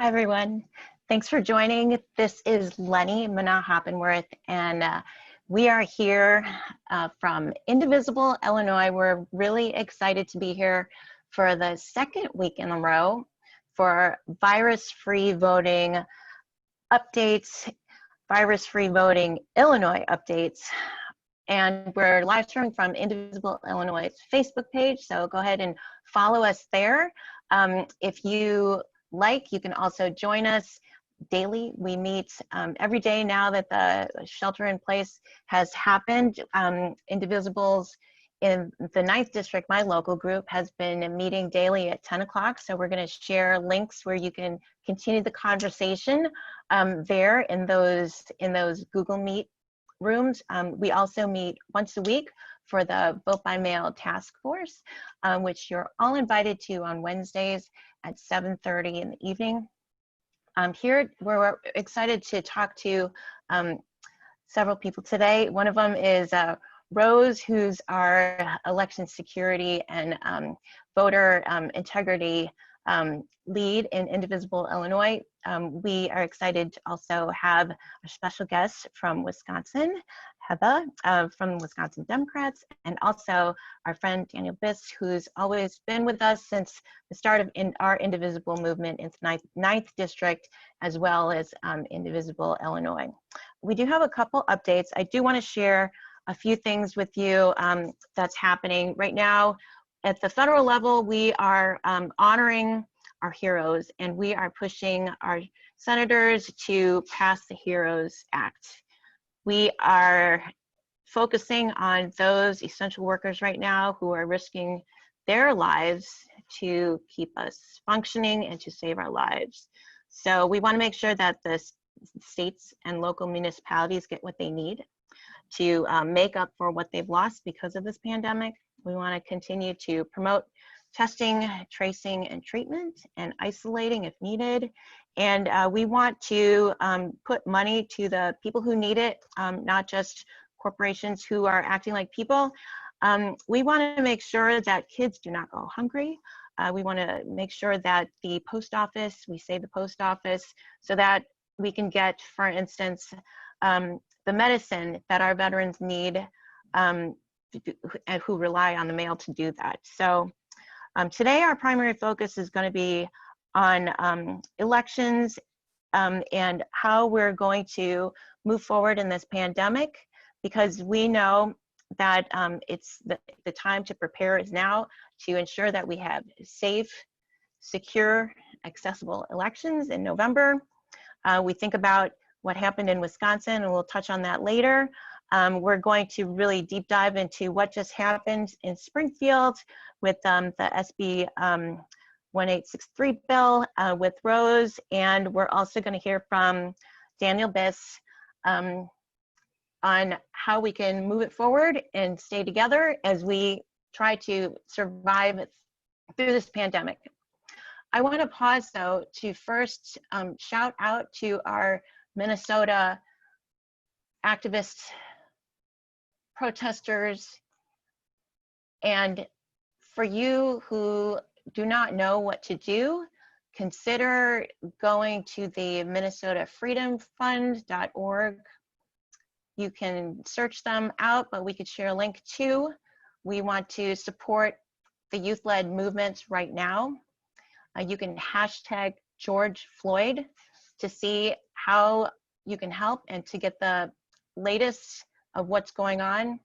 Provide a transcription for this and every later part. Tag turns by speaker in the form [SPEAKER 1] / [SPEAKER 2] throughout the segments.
[SPEAKER 1] Hi, everyone. Thanks for joining. This is Lenny Mana-Hoppenworth, and we are here from Indivisible, Illinois. We're really excited to be here for the second week in a row for virus-free voting updates, virus-free voting Illinois updates. And we're live streaming from Indivisible Illinois' Facebook page, so go ahead and follow us there. If you like, you can also join us daily. We meet every day now that the shelter in place has happened. Indivisible's in the 9th district, my local group, has been meeting daily at 10 o'clock. So we're going to share links where you can continue the conversation there in those Google Meet rooms. We also meet once a week for the Vote by Mail Task Force, which you're all invited to on Wednesdays at 7:30 in the evening. Here, we're excited to talk to several people today. One of them is Rose, who's our election security and voter integrity lead in Indivisible, Illinois. We are excited to also have a special guest from Wisconsin, Heather, from Wisconsin Democrats, and also our friend Daniel Biss, who's always been with us since the start of our Indivisible movement in the 9th district, as well as Indivisible, Illinois. We do have a couple updates. I do want to share a few things with you that's happening right now. At the federal level, we are honoring our heroes, and we are pushing our senators to pass the HEROES Act. We are focusing on those essential workers right now who are risking their lives to keep us functioning and to save our lives. So we want to make sure that the states and local municipalities get what they need to make up for what they've lost because of this pandemic. We want to continue to promote testing, tracing, and treatment, and isolating if needed. And we want to put money to the people who need it, not just corporations who are acting like people. We want to make sure that kids do not go hungry. We want to make sure that the post office, we save the post office so that we can get, for instance, the medicine that our veterans need and who rely on the mail to do that. So today our primary focus is going to be on elections and how we're going to move forward in this pandemic, because we know that it's the time to prepare is now to ensure that we have safe, secure, accessible elections in November. We think about what happened in Wisconsin, and we'll touch on that later. We're going to really deep dive into what just happened in Springfield with the SB 1863 bill with Rose, and we're also going to hear from Daniel Biss on how we can move it forward and stay together as we try to survive through this pandemic. I want to pause, though, to first shout out to our Minnesota activists, protesters, and for you who do not know what to do, consider going to the MinnesotaFreedomFund.org. You can search them out, but we could share a link too. We want to support the youth-led movements right now. You can hashtag George Floyd to see how you can help and to get the latest of what's going on.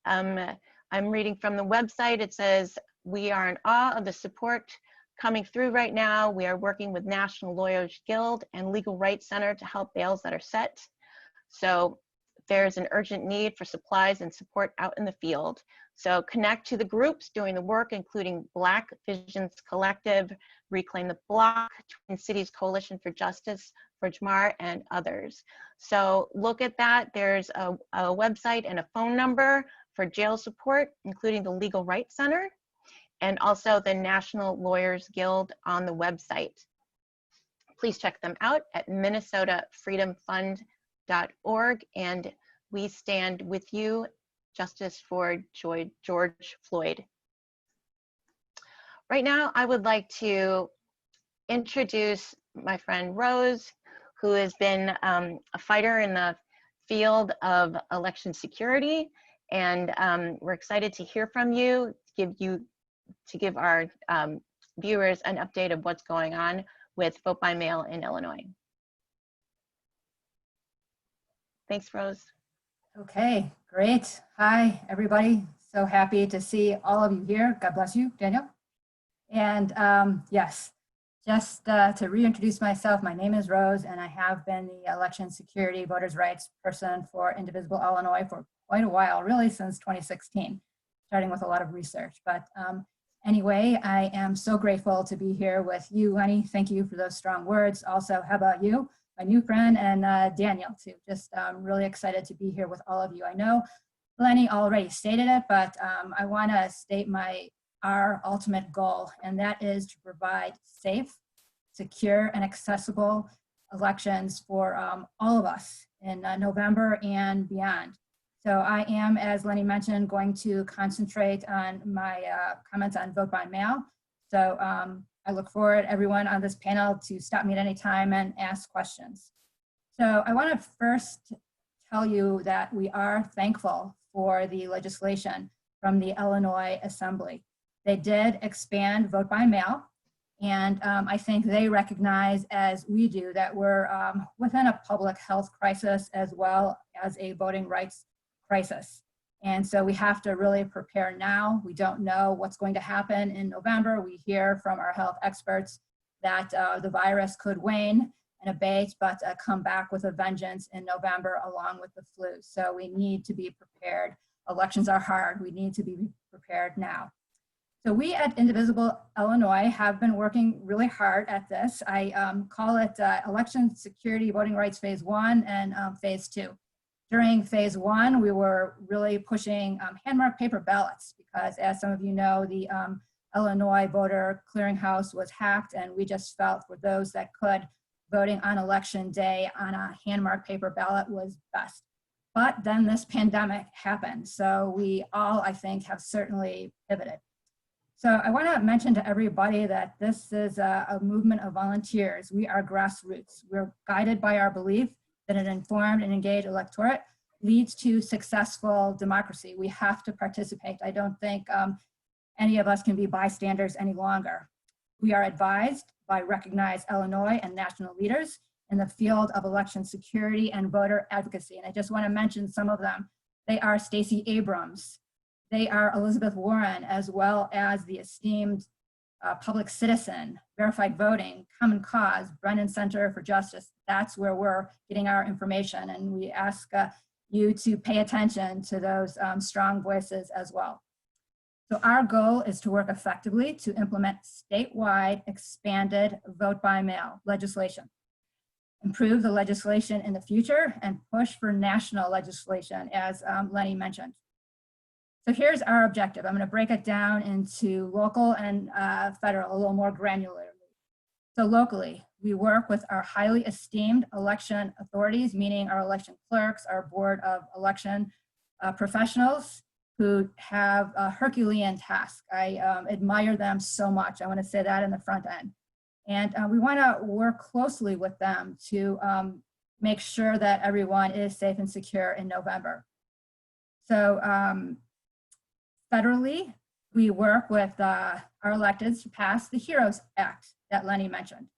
[SPEAKER 1] I'm reading from the website. It says, "We are in awe of the support coming through right now. We are working with National Lawyers Guild and Legal Rights Center to help bails that are set. So there's an urgent need for supplies and support out in the field. So connect to the groups doing the work, including Black Visions Collective, Reclaim the Block, Twin Cities Coalition for Justice for Jamar, and others." So look at that. There's a website and a phone number for jail support, including the Legal Rights Center, and also the National Lawyers Guild on the website. Please check them out at MinnesotaFreedomFund.org, and we stand with you. Justice for George Floyd. Right now, I would like to introduce my friend Rose, who has been a fighter in the field of election security. And we're excited to hear from you, to give our viewers an update of what's going on with vote by mail in Illinois. Thanks, Rose.
[SPEAKER 2] Okay, great. Hi, everybody. So happy to see all of you here. God bless you, Daniel. And yes, just to reintroduce myself, my name is Rose, and I have been the election security voters' rights person for Indivisible Illinois for quite a while, really since 2016, starting with a lot of research. But anyway, I am so grateful to be here with you, Lenny. Thank you for those strong words. Also, how about you, my new friend, and Daniel, too. Just really excited to be here with all of you. I know Lenny already stated it, but I want to state our ultimate goal, and that is to provide safe, secure, and accessible elections for all of us in November and beyond. So I am, as Lenny mentioned, going to concentrate on my comments on vote by mail. So I look forward, everyone on this panel, to stop me at any time and ask questions. So I want to first tell you that we are thankful for the legislation from the Illinois Assembly. They did expand vote by mail, and I think they recognize, as we do, that we're within a public health crisis as well as a voting rights crisis. And so we have to really prepare now. We don't know what's going to happen in November. We hear from our health experts that the virus could wane and abate, but come back with a vengeance in November along with the flu. So we need to be prepared. Elections are hard. We need to be prepared now. So we at Indivisible Illinois have been working really hard at this. I call it Election Security Voting Rights Phase 1 and Phase 2. During Phase 1, we were really pushing hand-marked paper ballots because, as some of you know, the Illinois Voter Clearinghouse was hacked, and we just felt for those that could, voting on election day on a hand-marked paper ballot was best. But then this pandemic happened, so we all, I think, have certainly pivoted. So I want to mention to everybody that this is a movement of volunteers. We are grassroots. We're guided by our belief that an informed and engaged electorate leads to successful democracy. We have to participate. I don't think any of us can be bystanders any longer. We are advised by recognized Illinois and national leaders in the field of election security and voter advocacy. And I just want to mention some of them. They are Stacey Abrams. They are Elizabeth Warren, as well as the esteemed Public Citizen, Verified Voting, Common Cause, Brennan Center for Justice. That's where we're getting our information, and we ask you to pay attention to those strong voices as well. So our goal is to work effectively to implement statewide expanded vote by mail legislation, improve the legislation in the future, and push for national legislation, as Lenny mentioned. So here's our objective. I'm going to break it down into local and federal a little more granularly. So locally, we work with our highly esteemed election authorities, meaning our election clerks, our board of election professionals who have a Herculean task. I admire them so much. I want to say that in the front end. And we want to work closely with them to make sure that everyone is safe and secure in November. So federally, we work with our electeds to pass the HEROES Act that Lenny mentioned.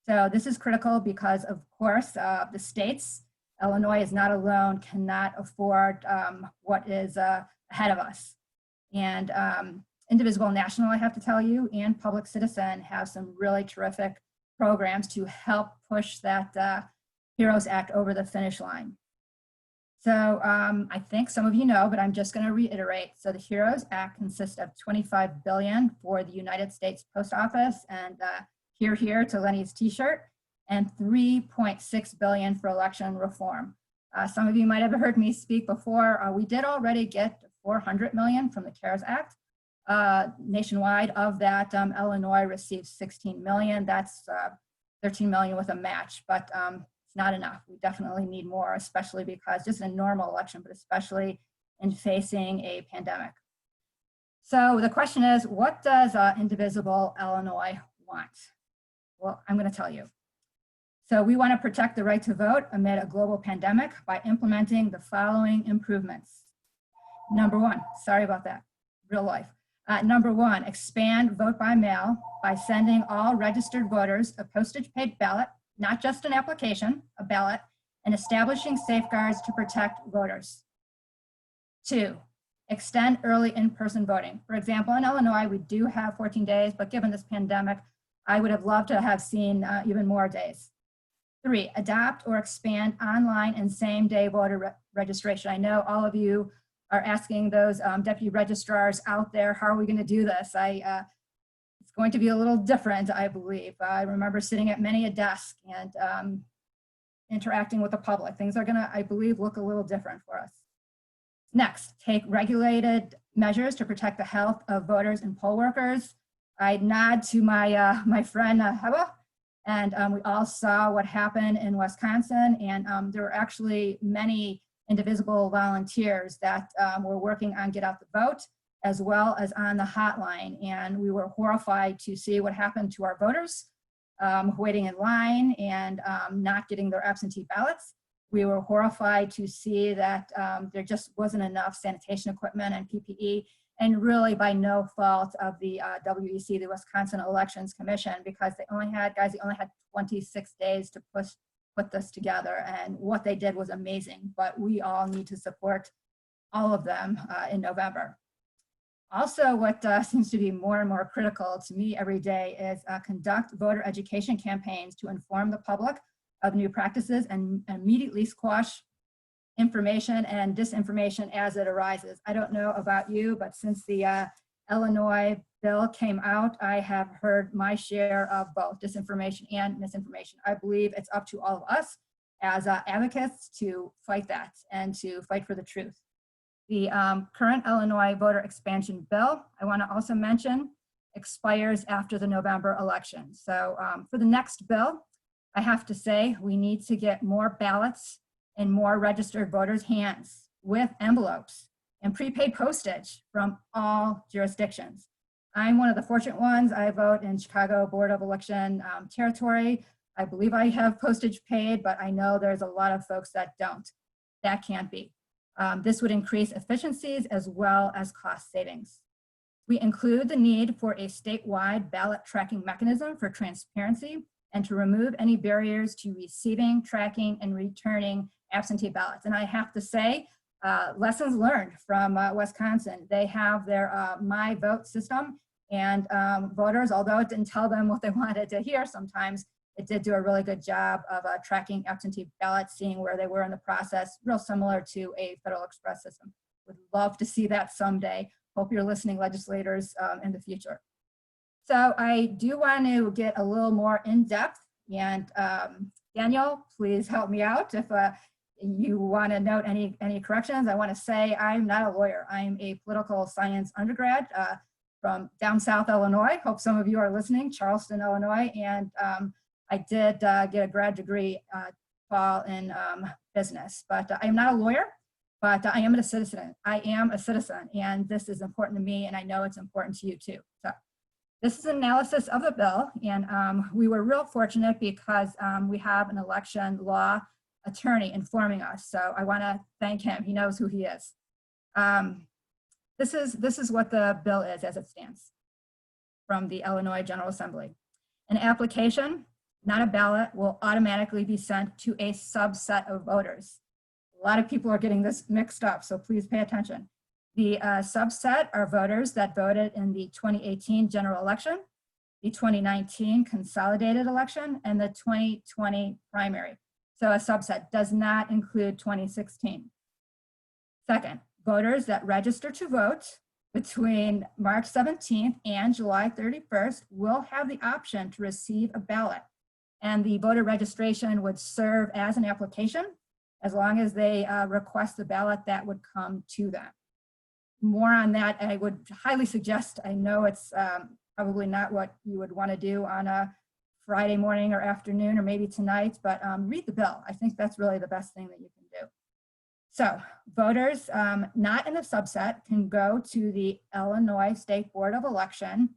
[SPEAKER 2] So this is critical because, of course, the states, Illinois is not alone, cannot afford what is ahead of us. And Indivisible National, I have to tell you, and Public Citizen have some really terrific programs to help push that HEROES Act over the finish line. So I think some of you know, but I'm just going to reiterate. So the HEROES Act consists of $25 billion for the United States Post Office, and here to Lenny's t-shirt, and $3.6 billion for election reform. Some of you might have heard me speak before. We did already get $400 million from the CARES Act. Nationwide, of that, Illinois received $16 million. That's $13 million with a match, but it's not enough. We definitely need more, especially because just a normal election, but especially in facing a pandemic. So the question is, what does Indivisible Illinois want? Well, I'm going to tell you. So we want to protect the right to vote amid a global pandemic by implementing the following improvements. Number one, sorry about that, real life. Number one, expand vote by mail by sending all registered voters a postage paid ballot, not just an application, a ballot, and establishing safeguards to protect voters. Two, extend early in-person voting. For example, in Illinois, we do have 14 days, but given this pandemic, I would have loved to have seen even more days. Three, adopt or expand online and same-day voter registration. I know all of you are asking those deputy registrars out there, how are we going to do this? It's going to be a little different, I believe. I remember sitting at many a desk and interacting with the public. Things are going to, I believe, look a little different for us. Next, take regulated measures to protect the health of voters and poll workers. I nod to my my friend Heba, and we all saw what happened in Wisconsin, and there were actually many Indivisible volunteers that were working on Get Out the Vote, as well as on the hotline, and we were horrified to see what happened to our voters waiting in line and not getting their absentee ballots. We were horrified to see that there just wasn't enough sanitation equipment and PPE, and really by no fault of the WEC, the Wisconsin Elections Commission, because they only had 26 days to put this together, and what they did was amazing, but we all need to support all of them in November. Also, what seems to be more and more critical to me every day is conduct voter education campaigns to inform the public of new practices and immediately squash information and disinformation as it arises. I don't know about you, but since the Illinois bill came out, I have heard my share of both disinformation and misinformation. I believe it's up to all of us as advocates to fight that and to fight for the truth. The current Illinois voter expansion bill, I want to also mention, expires after the November election. So for the next bill, I have to say we need to get more ballots in more registered voters' hands with envelopes and prepaid postage from all jurisdictions. I'm one of the fortunate ones. I vote in Chicago Board of Election territory. I believe I have postage paid, but I know there's a lot of folks that don't. That can't be. This would increase efficiencies as well as cost savings. We include the need for a statewide ballot tracking mechanism for transparency and to remove any barriers to receiving, tracking, and returning absentee ballots. And I have to say, lessons learned from Wisconsin. They have their My Vote system, and voters, although it didn't tell them what they wanted to hear sometimes, it did do a really good job of tracking absentee ballots, seeing where they were in the process, real similar to a Federal Express system. Would love to see that someday. Hope you're listening, legislators, in the future. So I do want to get a little more in depth, and Daniel, please help me out if you want to note any corrections. I want to say I'm not a lawyer. I'm a political science undergrad from down south Illinois. Hope some of you are listening, Charleston, Illinois, and I did get a grad degree fall in business, but I am not a lawyer, but I am a citizen. I am a citizen, and this is important to me, and I know it's important to you too. So this is an analysis of the bill, and we were real fortunate because we have an election law attorney informing us. So I want to thank him. He knows who he is. This is what the bill is as it stands from the Illinois General Assembly. An application, not a ballot, will automatically be sent to a subset of voters. A lot of people are getting this mixed up, so please pay attention. The subset are voters that voted in the 2018 general election, the 2019 consolidated election, and the 2020 primary. So a subset does not include 2016. Second, voters that register to vote between March 17th and July 31st will have the option to receive a ballot. And the voter registration would serve as an application as long as they request the ballot that would come to them. More on that, I would highly suggest, I know it's probably not what you would want to do on a Friday morning or afternoon or maybe tonight, but read the bill. I think that's really the best thing that you can do. So voters not in the subset can go to the Illinois State Board of Election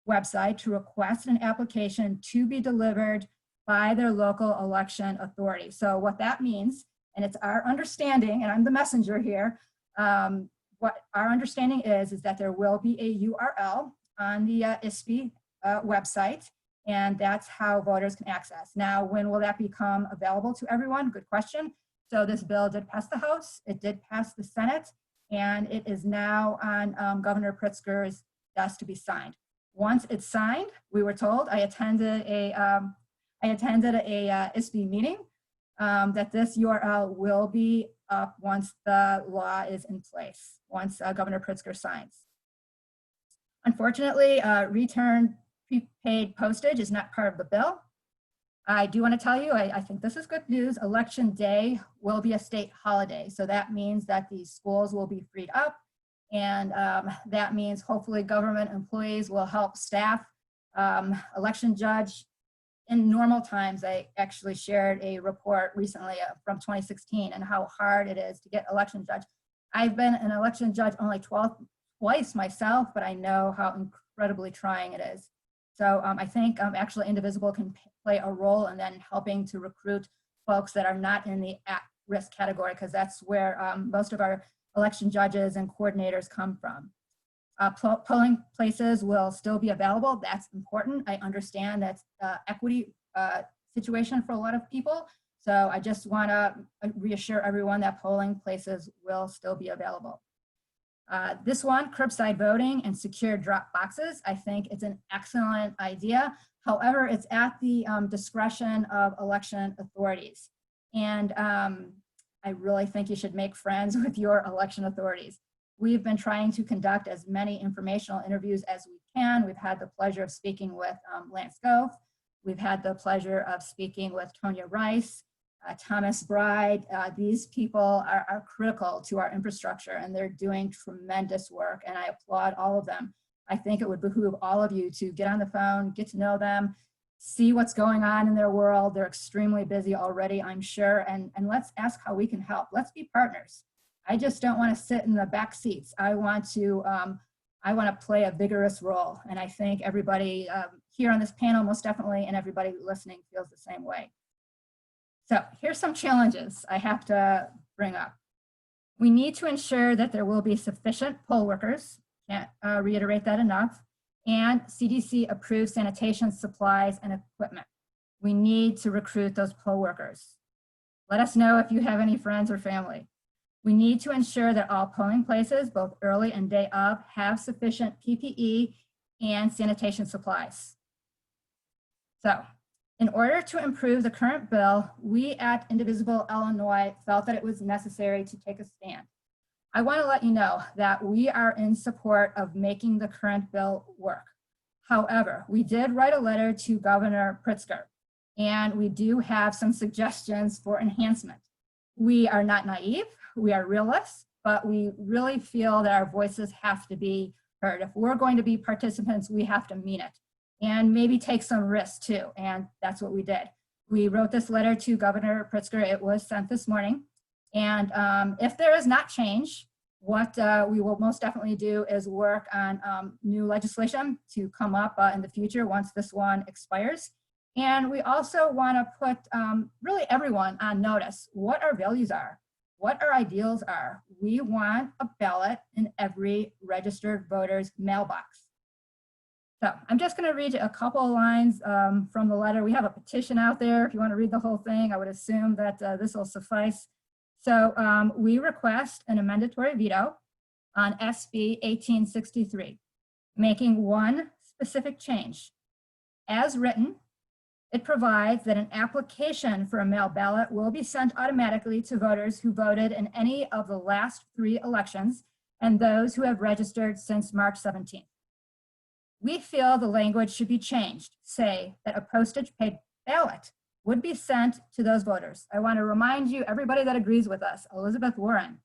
[SPEAKER 2] website to request an application to be delivered by their local election authority. So what that means, and it's our understanding, and I'm the messenger here, what our understanding is that there will be a URL on the ISB website, and that's how voters can access. Now, when will that become available to everyone? Good question. So this bill did pass the House, it did pass the Senate, and it is now on Governor Pritzker's desk to be signed. Once it's signed, we were told, I attended a ISB meeting, that this URL will be up once the law is in place, once Governor Pritzker signs. Unfortunately, return prepaid postage is not part of the bill. I do want to tell you, I think this is good news. Election day will be a state holiday. So that means that the schools will be freed up. And that means hopefully government employees will help staff. Election judge, in normal times, I actually shared a report recently from 2016 and how hard it is to get election judge. I've been an election judge only twice myself, but I know how incredibly trying it is. So I think actually Indivisible can play a role in then helping to recruit folks that are not in the at-risk category, because that's where most of our election judges and coordinators come from. Polling places will still be available. That's important. I understand that's equity situation for a lot of people. So I just want to reassure everyone that polling places will still be available. This one, curbside voting and secure drop boxes, I think it's an excellent idea. However, it's at the discretion of election authorities. And I really think you should make friends with your election authorities. We've been trying to conduct as many informational interviews as we can. We've had the pleasure of speaking with Lance Goff. We've had the pleasure of speaking with Tonya Rice, Thomas Bride. These people are critical to our infrastructure, and they're doing tremendous work, and I applaud all of them. I think it would behoove all of you to get on the phone, get to know them, see what's going on in their world. They're extremely busy already, I'm sure, and let's ask how we can help. Let's be partners. I just don't want to sit in the back seats. I want to play a vigorous role, and I think everybody here on this panel most definitely, and everybody listening feels the same way. So here's some challenges I have to bring up. We need to ensure that there will be sufficient poll workers, can't reiterate that enough, and CDC approved sanitation supplies and equipment. We need to recruit those poll workers. Let us know if you have any friends or family. We need to ensure that all polling places, both early and day of, have sufficient PPE and sanitation supplies. So, in order to improve the current bill, we at Indivisible Illinois felt that it was necessary to take a stand. I want to let you know that we are in support of making the current bill work. However, we did write a letter to Governor Pritzker, and we do have some suggestions for enhancement. We are not naive, we are realists, but we really feel that our voices have to be heard. If we're going to be participants, we have to mean it. And maybe take some risks too, and that's what we did. We wrote this letter to Governor Pritzker. It was sent this morning, and if there is not change, what we will most definitely do is work on new legislation to come up in the future once this one expires. And we also want to put really everyone on notice what our values are, what our ideals are. We want a ballot in every registered voter's mailbox. So I'm just going to read you a couple of lines from the letter. We have a petition out there. If you want to read the whole thing, I would assume that this will suffice. So we request an amendatory veto on SB 1863, making one specific change. As written, it provides that an application for a mail ballot will be sent automatically to voters who voted in any of the last 3 elections and those who have registered since March 17th. We feel the language should be changed, say that a postage paid ballot would be sent to those voters. I want to remind you, everybody that agrees with us, Elizabeth Warren,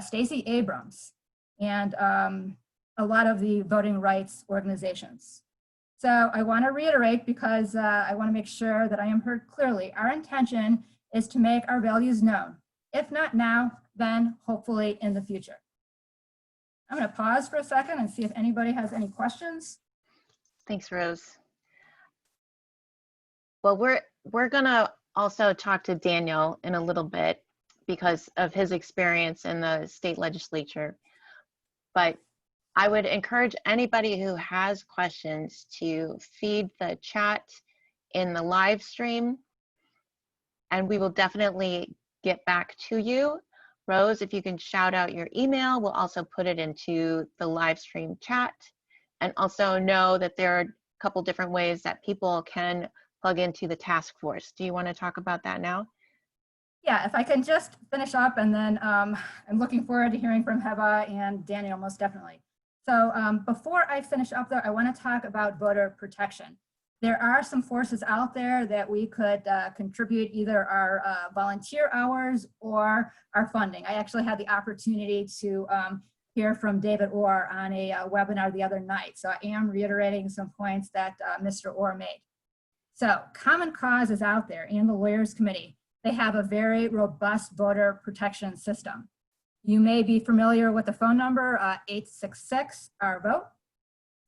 [SPEAKER 2] Stacey Abrams, and a lot of the voting rights organizations. So I want to reiterate, because I want to make sure that I am heard clearly. Our intention is to make our values known. If not now, then hopefully in the future. I'm going to pause for a second and see if anybody has any questions.
[SPEAKER 1] Thanks, Rose. Well, we're gonna also talk to Daniel in a little bit because of his experience in the state legislature. But I would encourage anybody who has questions to feed the chat in the live stream, and we will definitely get back to you. Rose, if you can shout out your email, we'll also put it into the live stream chat. And also know that there are a couple different ways that people can plug into the task force. Do you want to talk about that now?
[SPEAKER 2] Yeah, if I can just finish up, and then I'm looking forward to hearing from Heba and Daniel, most definitely. So before I finish up though, I want to talk about voter protection. There are some forces out there that we could contribute, either our volunteer hours or our funding. I actually had the opportunity to hear from David Orr on a webinar the other night. So I am reiterating some points that Mr. Orr made. So Common Cause is out there, and the Lawyers Committee. They have a very robust voter protection system. You may be familiar with the phone number 866-OUR-VOTE.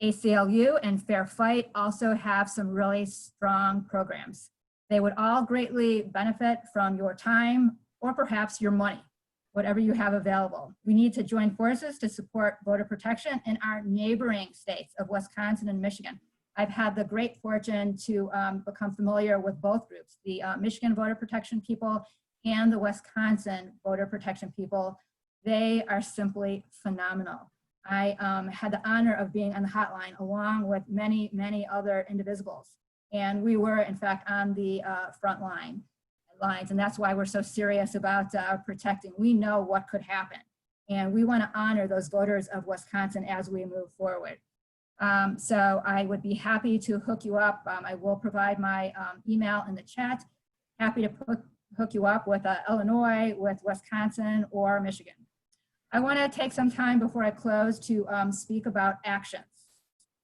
[SPEAKER 2] ACLU and Fair Fight also have some really strong programs. They would all greatly benefit from your time or perhaps your money, whatever you have available. We need to join forces to support voter protection in our neighboring states of Wisconsin and Michigan. I've had the great fortune to become familiar with both groups, the Michigan voter protection people and the Wisconsin voter protection people. They are simply phenomenal. I had the honor of being on the hotline along with many, many other indivisibles. And we were, in fact, on the front lines. And that's why we're so serious about protecting. We know what could happen. And we want to honor those voters of Wisconsin as we move forward. So I would be happy to hook you up. I will provide my email in the chat. Happy to hook you up with Illinois, with Wisconsin, or Michigan. I want to take some time before I close to speak about actions.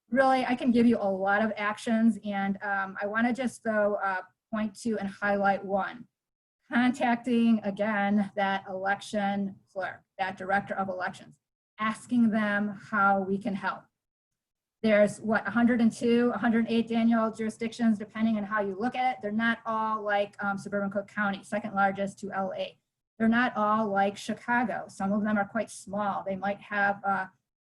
[SPEAKER 2] Really, I can give you a lot of actions, and I want to just though point to and highlight one. Contacting, again, that election clerk, that director of elections, asking them how we can help. There's what, 102, 108 Daniel jurisdictions, depending on how you look at it. They're not all like suburban Cook County, second largest to LA. They're not all like Chicago. Some of them are quite small. They might have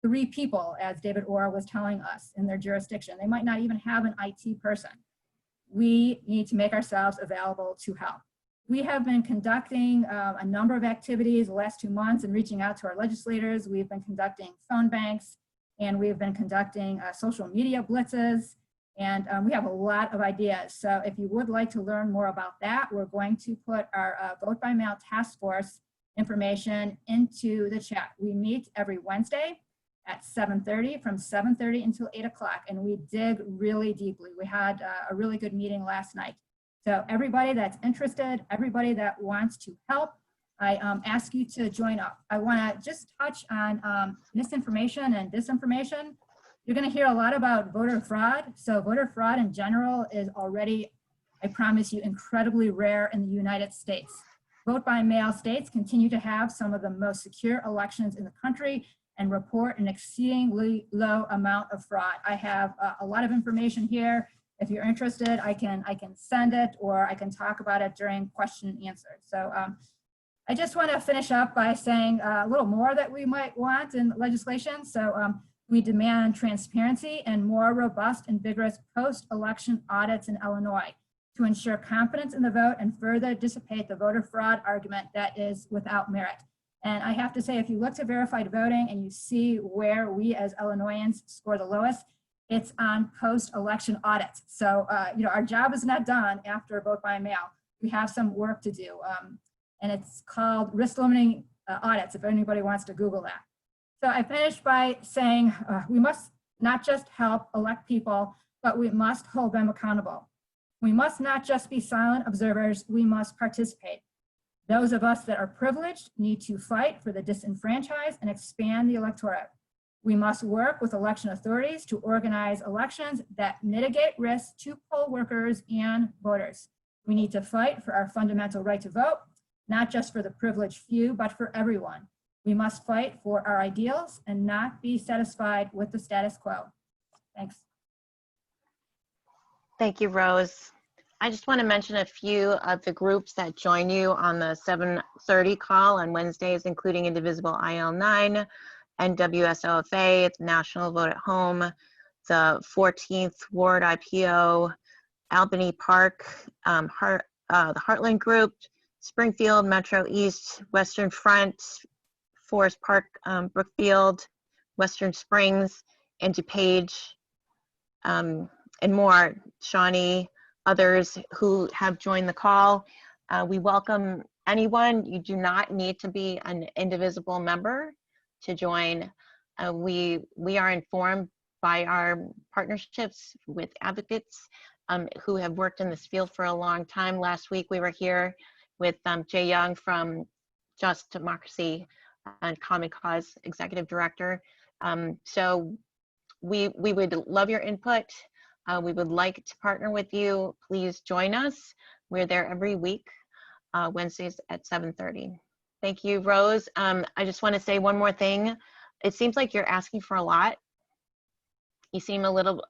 [SPEAKER 2] 3 people, as David Orr was telling us, in their jurisdiction. They might not even have an IT person. We need to make ourselves available to help. We have been conducting a number of activities the last 2 months and reaching out to our legislators. We've been conducting phone banks, and we've been conducting social media blitzes, and we have a lot of ideas. So if you would like to learn more about that, we're going to put our vote by mail task force information into the chat. We meet every Wednesday at 7:30, from 7:30 until 8 o'clock, and we dig really deeply. We had a really good meeting last night. So everybody that's interested, everybody that wants to help, I ask you to join up. I want to just touch on misinformation and disinformation. You're going to hear a lot about voter fraud. So voter fraud in general is already, I promise you, incredibly rare in the United States. Vote by mail states continue to have some of the most secure elections in the country and report an exceedingly low amount of fraud. I have a lot of information here. If you're interested, I can send it, or I can talk about it during question and answer. So I just want to finish up by saying a little more that we might want in legislation. So we demand transparency and more robust and vigorous post-election audits in Illinois to ensure confidence in the vote and further dissipate the voter fraud argument that is without merit. And I have to say, if you look to verified voting and you see where we as Illinoisans score the lowest, it's on post-election audits. So you know, our job is not done after vote by mail. We have some work to do. And it's called risk limiting audits, if anybody wants to Google that. So I finished by saying we must not just help elect people, but we must hold them accountable. We must not just be silent observers, we must participate. Those of us that are privileged need to fight for the disenfranchised and expand the electorate. We must work with election authorities to organize elections that mitigate risks to poll workers and voters. We need to fight for our fundamental right to vote, not just for the privileged few, but for everyone. We must fight for our ideals and not be satisfied with the status quo. Thanks.
[SPEAKER 1] Thank you, Rose. I just want to mention a few of the groups that join you on the 7:30 call on Wednesdays, including Indivisible IL9, NWSOFA, National Vote at Home, the 14th Ward IPO, Albany Park, the Heartland Group, Springfield, Metro East, Western Front, Forest Park, Brookfield, Western Springs, and DuPage, and more. Shawnee, others who have joined the call. We welcome anyone. You do not need to be an Indivisible member to join. We are informed by our partnerships with advocates who have worked in this field for a long time. Last week we were here with Jay Young from Just Democracy and Common Cause Executive Director. So we would love your input. We would like to partner with you. Please join us. We're there every week, Wednesdays at 7:30. Thank you, Rose. I just want to say one more thing. It seems like you're asking for a lot. You seem a little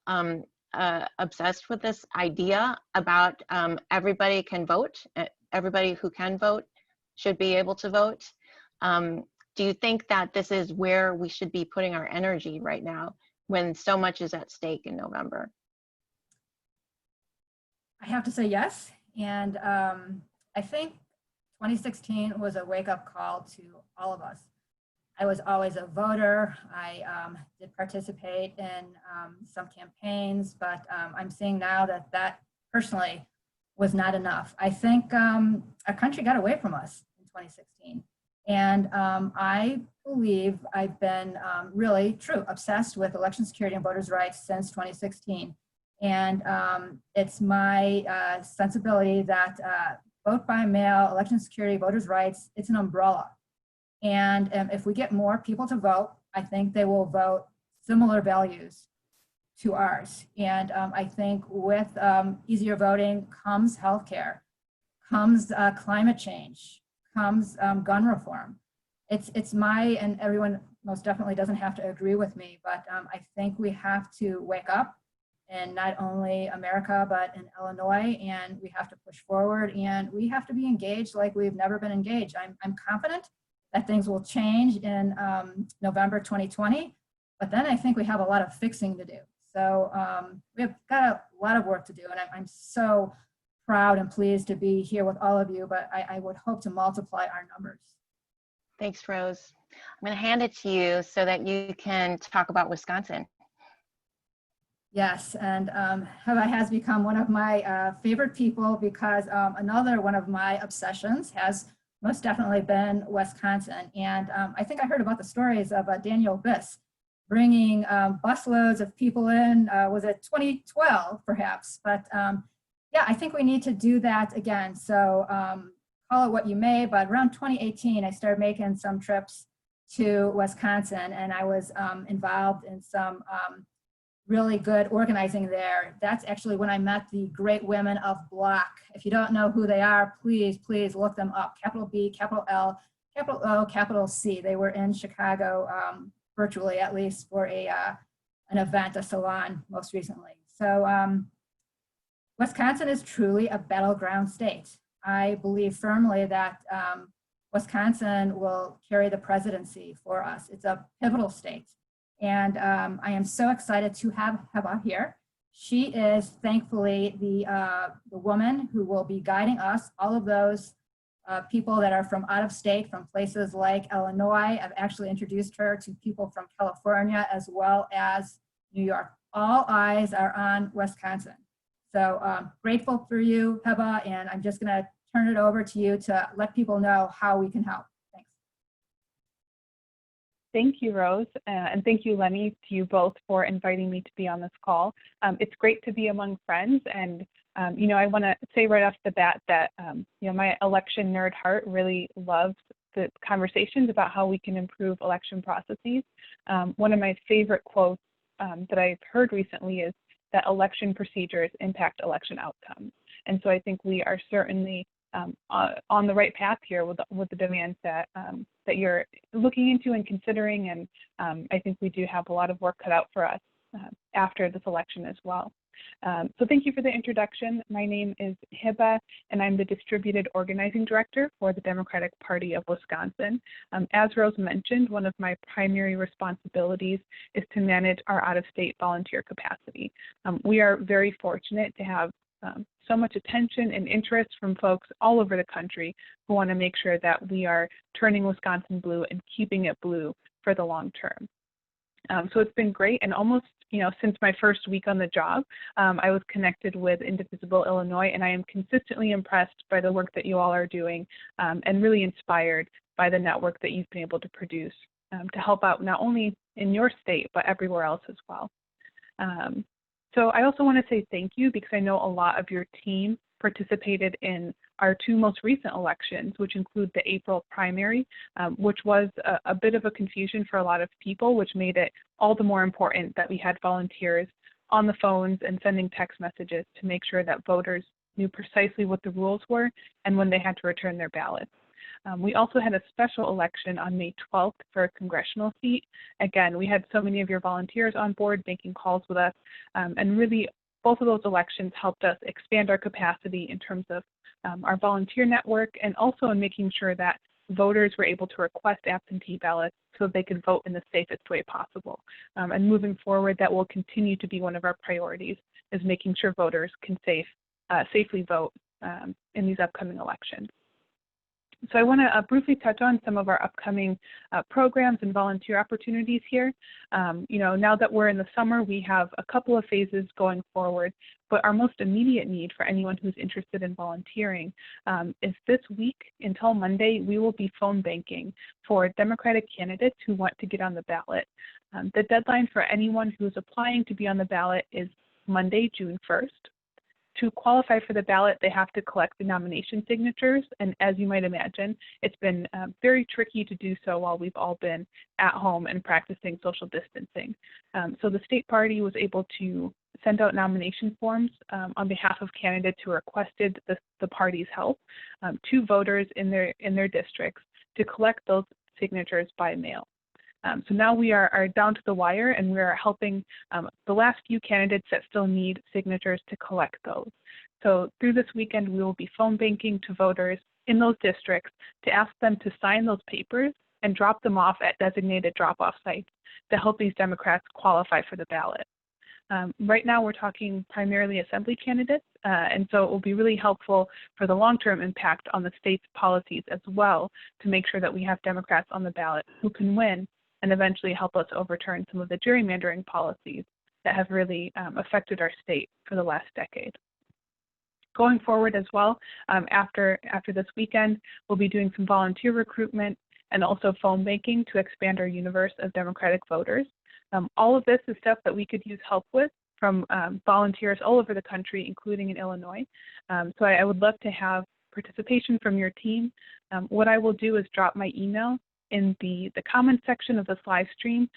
[SPEAKER 1] obsessed with this idea about everybody can vote. Everybody who can vote should be able to vote. Do you think that this is where we should be putting our energy right now when so much is at stake in November?
[SPEAKER 2] I have to say yes. And I think 2016 was a wake-up call to all of us. I was always a voter. I did participate in some campaigns, but I'm seeing now that that personally was not enough. I think our country got away from us in 2016. And I believe I've been really obsessed with election security and voters' rights since 2016. And it's my sensibility that vote by mail, election security, voters' rights, it's an umbrella. And if we get more people to vote, I think they will vote similar values to ours. And I think with easier voting comes healthcare, comes climate change, comes gun reform. It's my, and everyone most definitely doesn't have to agree with me, but I think we have to wake up in not only America, but in Illinois, and we have to push forward, and we have to be engaged like we've never been engaged. I'm confident that things will change in November 2020, but then I think we have a lot of fixing to do. So we've got a lot of work to do, and I'm so proud and pleased to be here with all of you, but I would hope to multiply our numbers.
[SPEAKER 1] Thanks, Rose. I'm going to hand it to you so that you can talk about Wisconsin.
[SPEAKER 2] Yes, and Heba has become one of my favorite people because another one of my obsessions has most definitely been Wisconsin. And I think I heard about the stories of Daniel Biss bringing busloads of people in, was it 2012 perhaps? But yeah, I think we need to do that again. So call it what you may, but around 2018, I started making some trips to Wisconsin, and I was involved in some really good organizing there. That's actually when I met the great women of Block. If you don't know who they are, please, please look them up. Capital B, capital L, capital O, capital C. They were in Chicago, virtually at least, for an event, a salon most recently. So Wisconsin is truly a battleground state. I believe firmly that Wisconsin will carry the presidency for us. It's a pivotal state. And I am so excited to have Heba here. She is thankfully the woman who will be guiding us, all of those people that are from out of state, from places like Illinois. I've actually introduced her to people from California as well as New York. All eyes are on Wisconsin. So grateful for you, Heba, and I'm just gonna turn it over to you to let people know how we can help.
[SPEAKER 3] Thank you, Rose, and thank you, Lenny, to you both for inviting me to be on this call. It's great to be among friends, and you know, I want to say right off the bat that you know, my election nerd heart really loves the conversations about how we can improve election processes. One of my favorite quotes that I've heard recently is that election procedures impact election outcomes, and so I think we are certainly on the right path here with the demands that that you're looking into and considering, and I think we do have a lot of work cut out for us after this election as well. So thank you for the introduction. My name is Hiba, and I'm the Distributed Organizing Director for the Democratic Party of Wisconsin. As Rose mentioned, one of my primary responsibilities is to manage our out-of-state volunteer capacity. We are very fortunate to have so much attention and interest from folks all over the country who want to make sure that we are turning Wisconsin blue and keeping it blue for the long term. So it's been great, and almost, since my first week on the job, I was connected with Indivisible Illinois, and I am consistently impressed by the work that you all are doing, and really inspired by the network that you've been able to produce to help out not only in your state, but everywhere else as well. So I also want to say thank you, because I know a lot of your team participated in our two most recent elections, which include the April primary, which was a bit of a confusion for a lot of people, which made it all the more important that we had volunteers on the phones and sending text messages to make sure that voters knew precisely what the rules were and when they had to return their ballots. We also had a special election on May 12th for a congressional seat. Again, we had so many of your volunteers on board making calls with us, and really both of those elections helped us expand our capacity in terms of our volunteer network, and also in making sure that voters were able to request absentee ballots so they could vote in the safest way possible. And moving forward, that will continue to be one of our priorities, is making sure voters can safely vote in these upcoming elections. So I want to briefly touch on some of our upcoming programs and volunteer opportunities here. Now that we're in the summer, we have a couple of phases going forward, but our most immediate need for anyone who's interested in volunteering is this week until Monday, we will be phone banking for Democratic candidates who want to get on the ballot. The deadline for anyone who is applying to be on the ballot is Monday, June 1st. To qualify for the ballot, they have to collect the nomination signatures, and as you might imagine, it's been very tricky to do so while we've all been at home and practicing social distancing. So the state party was able to send out nomination forms on behalf of candidates who requested the party's help to voters in their districts to collect those signatures by mail. So now we are down to the wire, and we are helping the last few candidates that still need signatures to collect those. So through this weekend, we will be phone banking to voters in those districts to ask them to sign those papers and drop them off at designated drop-off sites to help these Democrats qualify for the ballot. Right now, we're talking primarily assembly candidates, and so it will be really helpful for the long-term impact on the state's policies as well, to make sure that we have Democrats on the ballot who can win and eventually help us overturn some of the gerrymandering policies that have really affected our state for the last decade. Going forward as well, after this weekend, we'll be doing some volunteer recruitment and also phone banking to expand our universe of Democratic voters. All of this is stuff that we could use help with from volunteers all over the country, including in Illinois. So I would love to have participation from your team. What I will do is drop my email in the comment section of this live stream,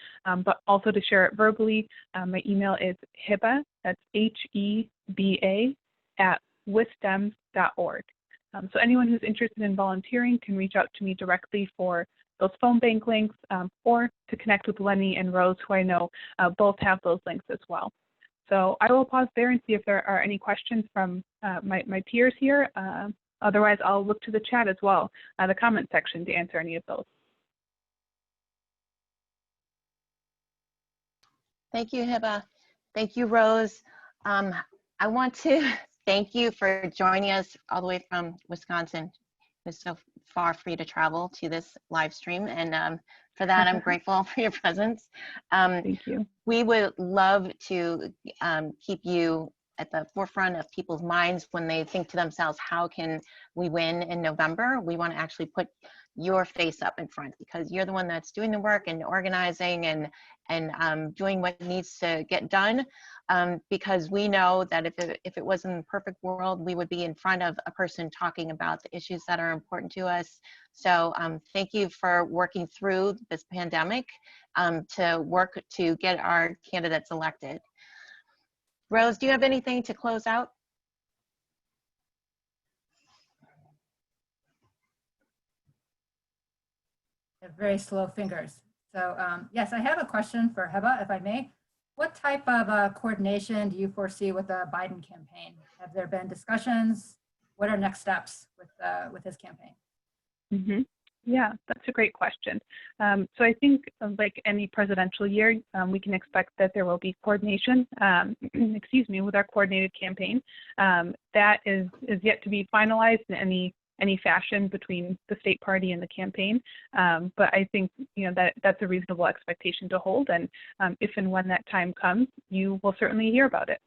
[SPEAKER 3] but also to share it verbally. My email is hiba, that's HEBA, @wisdems.org. So anyone who's interested in volunteering can reach out to me directly for those phone bank links, or to connect with Lenny and Rose, who I know both have those links as well. So I will pause there and see if there are any questions from my peers here. Otherwise, I'll look to the chat as well, the comment section, to answer any of those.
[SPEAKER 1] Thank you, Hiba. Thank you, Rose. I want to thank you for joining us all the way from Wisconsin. It's so far for you to travel to this live stream, and for that, I'm grateful for your presence.
[SPEAKER 3] Thank you.
[SPEAKER 1] We would love to keep you at the forefront of people's minds when they think to themselves, how can we win in November? We want to actually put your face up in front, because you're the one that's doing the work and organizing and doing what needs to get done, because we know that if it wasn't a perfect world, we would be in front of a person talking about the issues that are important to us. So thank you for working through this pandemic to work to get our candidates elected. Rose, do you have anything to close out?
[SPEAKER 2] Very slow fingers. So yes, I have a question for Heba, if I may. What type of coordination do you foresee with the Biden campaign? Have there been discussions? What are next steps with his campaign?
[SPEAKER 3] Mm-hmm. Yeah, that's a great question. So I think like any presidential year, we can expect that there will be coordination, excuse me, with our coordinated campaign. That is yet to be finalized in any fashion between the state party and the campaign. But I think, you know, that's a reasonable expectation to hold. And if and when that time comes, you will certainly hear about it.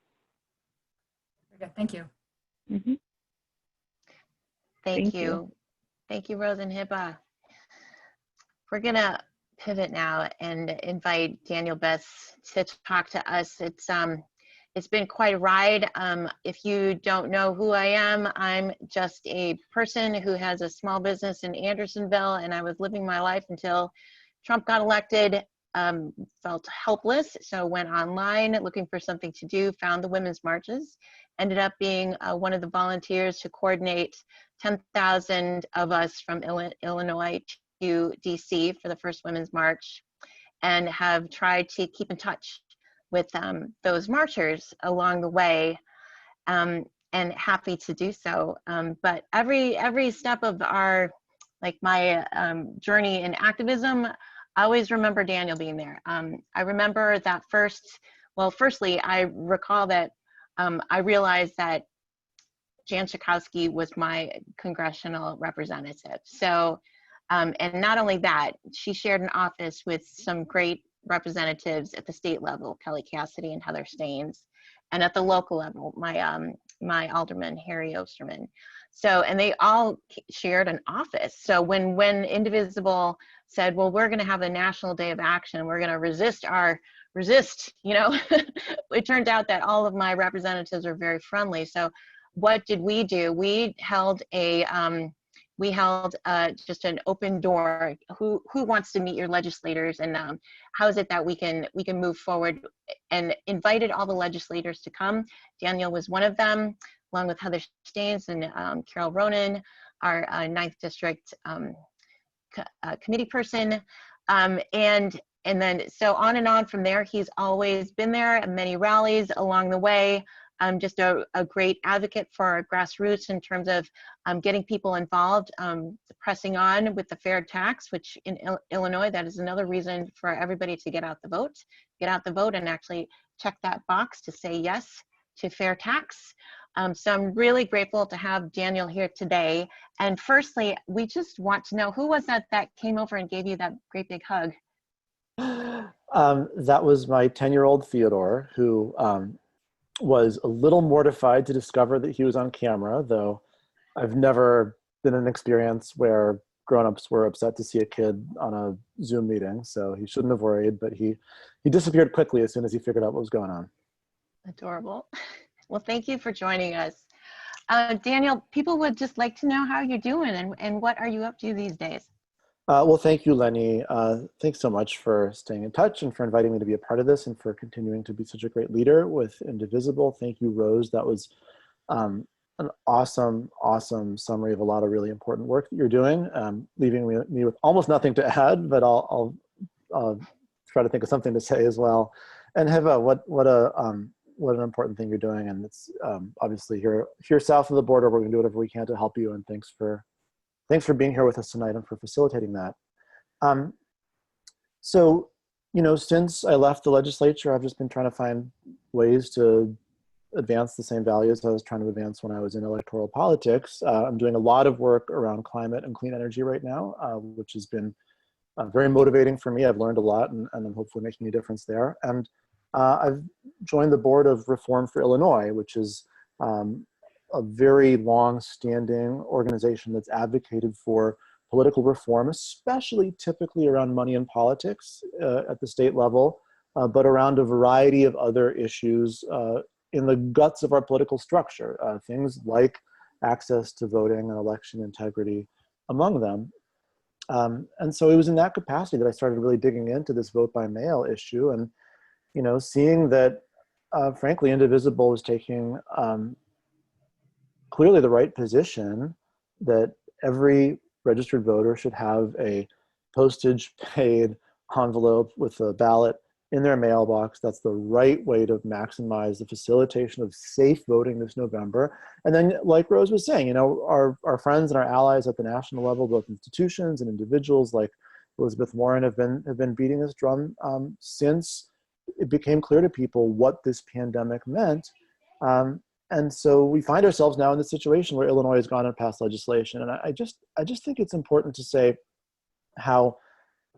[SPEAKER 2] Okay, thank you.
[SPEAKER 3] Mm-hmm.
[SPEAKER 1] Thank you. Thank you, Rose and Hibba. We're gonna pivot now and invite Daniel Biss to talk to us. It's been quite a ride. If you don't know who I am, I'm just a person who has a small business in Andersonville, and I was living my life until Trump got elected. Felt helpless, so went online looking for something to do, found the women's marches, ended up being one of the volunteers to coordinate 10,000 of us from Illinois to DC for the first Women's March, and have tried to keep in touch with those marchers along the way, and happy to do so. But every step of my journey in activism, I always remember Daniel being there. I remember that firstly, I recall that I realized that Jan Schakowsky was my congressional representative. So, and not only that, she shared an office with some great representatives at the state level, Kelly Cassidy and Heather Staines, and at the local level, my alderman, Harry Osterman. So, and they all shared an office. So when Indivisible said, well, we're gonna have a national day of action, we're gonna resist, you know, it turned out that all of my representatives are very friendly. So what did we do? We held just an open door. Who wants to meet your legislators, and how is it that we can move forward? And invited all the legislators to come. Daniel was one of them, along with Heather Staines and Carol Ronan, our 9th district committee person, and then so on and on from there. He's always been there at many rallies along the way. Just a great advocate for our grassroots in terms of getting people involved, pressing on with the fair tax, which in Illinois, that is another reason for everybody to get out the vote and actually check that box to say yes to fair tax. So I'm really grateful to have Daniel here today. And firstly, we just want to know, who was that came over and gave you that great big hug?
[SPEAKER 4] That was my 10-year-old Theodore, who was a little mortified to discover that he was on camera, though I've never been in an experience where grown-ups were upset to see a kid on a Zoom meeting, so he shouldn't have worried, but he disappeared quickly as soon as he figured out what was going on.
[SPEAKER 1] Adorable. Well, thank you for joining us. Daniel, people would just like to know how you're doing and what are you up to these days?
[SPEAKER 4] Well, thank you, Lenny. Thanks so much for staying in touch and for inviting me to be a part of this and for continuing to be such a great leader with Indivisible. Thank you, Rose. That was an awesome summary of a lot of really important work that you're doing, leaving me with almost nothing to add, but I'll try to think of something to say as well. And Heva, what an important thing you're doing. And it's obviously here south of the border, we're gonna do whatever we can to help you. And thanks for being here with us tonight and for facilitating that. So, you know, since I left the legislature, I've just been trying to find ways to advance the same values I was trying to advance when I was in electoral politics. I'm doing a lot of work around climate and clean energy right now, which has been very motivating for me. I've learned a lot and I'm hopefully making a difference there. And I've joined the board of Reform for Illinois, which is a very long-standing organization that's advocated for political reform, especially typically around money in politics at the state level, but around a variety of other issues in the guts of our political structure, things like access to voting and election integrity among them. And so it was in that capacity that I started really digging into this vote by mail issue, and you know, seeing that frankly, Indivisible is taking clearly the right position that every registered voter should have a postage paid envelope with a ballot in their mailbox. That's the right way to maximize the facilitation of safe voting this November. And then, like Rose was saying, you know, our friends and our allies at the national level, both institutions and individuals like Elizabeth Warren have been beating this drum since it became clear to people what this pandemic meant. And so we find ourselves now in this situation where Illinois has gone and passed legislation. And I just think it's important to say how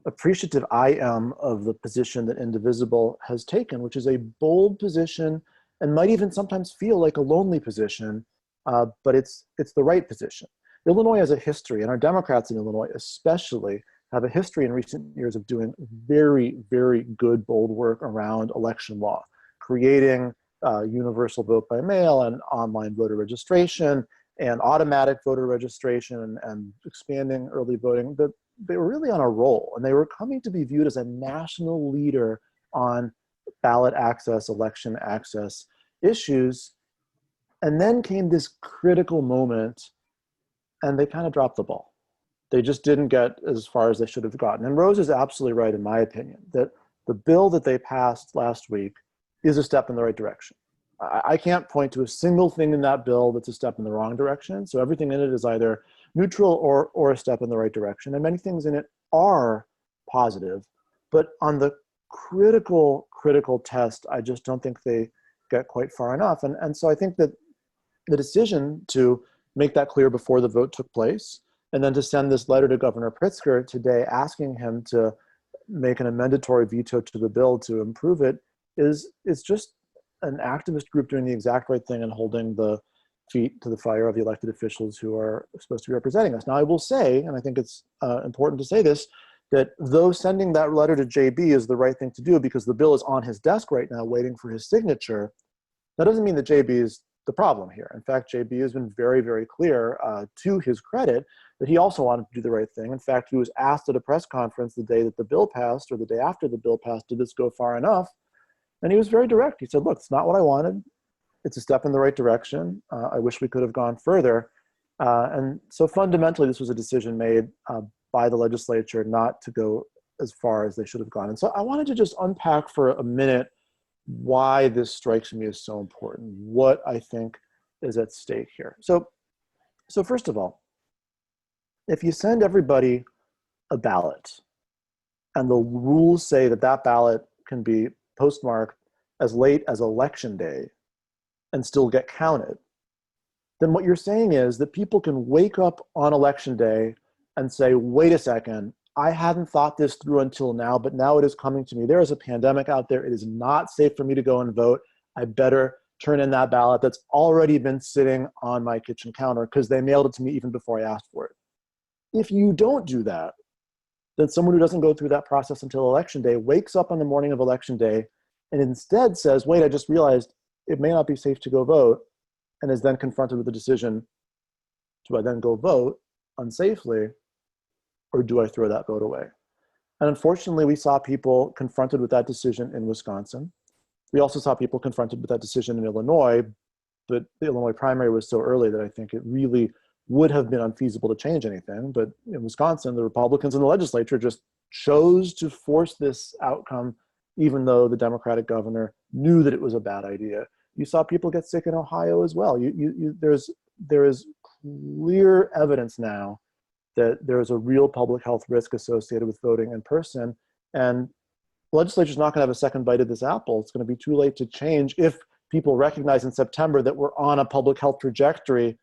[SPEAKER 4] appreciative I am of the position that Indivisible has taken, which is a bold position and might even sometimes feel like a lonely position, but it's the right position. Illinois has a history, and our Democrats in Illinois especially have a history in recent years of doing very, very good, bold work around election law, creating universal vote by mail and online voter registration and automatic voter registration and expanding early voting. They were really on a roll, and they were coming to be viewed as a national leader on ballot access, election access issues. And then came this critical moment, and they kind of dropped the ball. They just didn't get as far as they should have gotten. And Rose is absolutely right, in my opinion, that the bill that they passed last week is a step in the right direction. I can't point to a single thing in that bill that's a step in the wrong direction. So everything in it is either neutral or a step in the right direction. And many things in it are positive. But on the critical test, I just don't think they get quite far enough. And so I think that the decision to make that clear before the vote took place, and then to send this letter to Governor Pritzker today asking him to make an amendatory veto to the bill to improve it is just an activist group doing the exact right thing and holding the feet to the fire of the elected officials who are supposed to be representing us. Now, I will say, and I think it's important to say this, that though sending that letter to JB is the right thing to do because the bill is on his desk right now waiting for his signature, that doesn't mean that JB is the problem here. In fact, JB has been very, very clear, to his credit, that he also wanted to do the right thing. In fact, he was asked at a press conference the day that the bill passed, or the day after the bill passed, did this go far enough? And he was very direct. He said, look, it's not what I wanted. It's a step in the right direction. I wish we could have gone further. And so fundamentally, this was a decision made by the legislature not to go as far as they should have gone. And so I wanted to just unpack for a minute why this strikes me as so important, what I think is at stake here. So first of all, if you send everybody a ballot and the rules say that that ballot can be postmarked as late as election day and still get counted, then what you're saying is that people can wake up on election day and say, wait a second, I hadn't thought this through until now, but now it is coming to me. There is a pandemic out there. It is not safe for me to go and vote. I better turn in that ballot that's already been sitting on my kitchen counter because they mailed it to me even before I asked for it. If you don't do that, then someone who doesn't go through that process until election day wakes up on the morning of election day and instead says, wait, I just realized it may not be safe to go vote, and is then confronted with the decision, do I then go vote unsafely, or do I throw that vote away? And unfortunately, we saw people confronted with that decision in Wisconsin. We also saw people confronted with that decision in Illinois, but the Illinois primary was so early that I think it really would have been unfeasible to change anything. But in Wisconsin, the Republicans in the legislature just chose to force this outcome, even though the Democratic governor knew that it was a bad idea. You saw people get sick in Ohio as well. There is clear evidence now that there is a real public health risk associated with voting in person. And the legislature's not going to have a second bite of this apple. It's going to be too late to change if people recognize in September that we're on a public health trajectory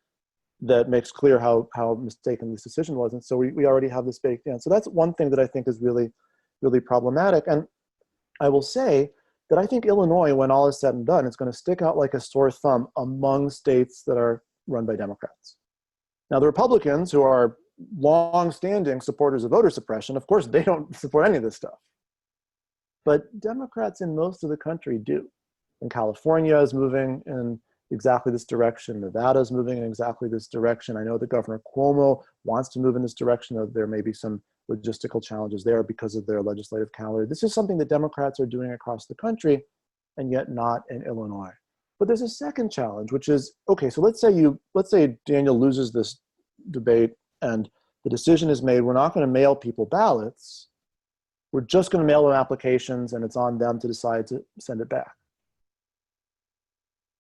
[SPEAKER 4] that makes clear how mistaken this decision was. And so we already have this baked in. So that's one thing that I think is really, really problematic. And I will say that I think Illinois, when all is said and done, is going to stick out like a sore thumb among states that are run by Democrats. Now, the Republicans, who are long-standing supporters of voter suppression, of course, they don't support any of this stuff. But Democrats in most of the country do. And California is moving in exactly this direction. Nevada is moving in exactly this direction. I know that Governor Cuomo wants to move in this direction, though there may be some logistical challenges there because of their legislative calendar. This is something that Democrats are doing across the country, and yet not in Illinois. But there's a second challenge, which is, okay, so let's say Daniel loses this debate and the decision is made, we're not going to mail people ballots. We're just going to mail them applications and it's on them to decide to send it back.